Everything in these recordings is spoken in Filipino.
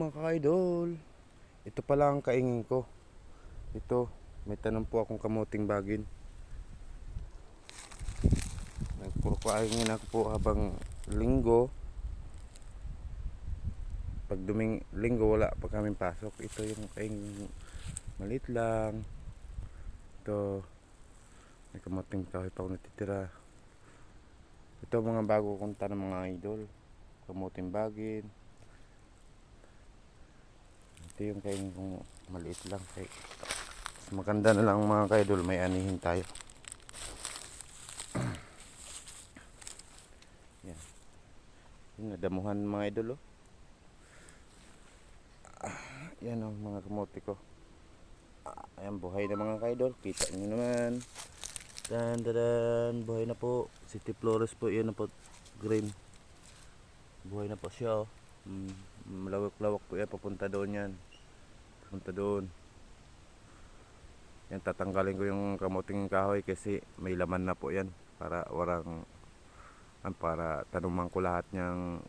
mga ka-idol. Ito pala ang kaingin ko. Ito, may tanong po akong kamuting bagin. Nagpurkuaingin ako po habang linggo. Pag duming linggo wala pa kaming pasok. Ito yung kaingin, maliit lang. Ito, may kamuting kahoy pa ako natitira. Ito mga bago kong tanong mga idol. Kamuting bagin. Ito yung kaingin kong maliit lang. Maganda na lang mga ka-idol, may anihin tayo. Yan. Yung nadamuhan mga idol oh. Yan oh mga kamote ko. Ayan, buhay na mga ka-idol. Kita nyo naman. Dan, buhay na po. City Flores po, yan na po. Green. Buhay na po siya oh. Malawak-lawak po yan, papunta doon yan. Papunta doon. Yan, tatanggalin ko yung kamuting kahoy kasi may laman na po yan. Para para tanuman ko lahat niyang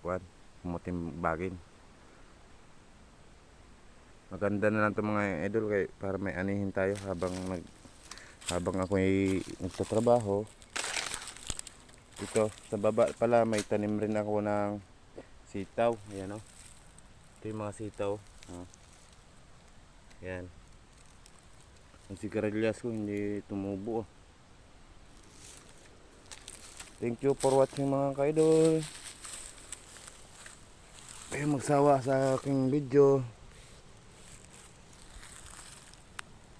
kamuting bagin. Maganda na lang ito mga idol kay para may anihin tayo habang ako ay nagtatrabaho. Dito sa baba pala may tanim rin ako ng sitaw. Ayan o. Ito yung mga sitaw. Ayan. Ang sigarilyas ko hindi tumubo. Thank you for watching mga ka-idol. Kayo magsawa sa aking video.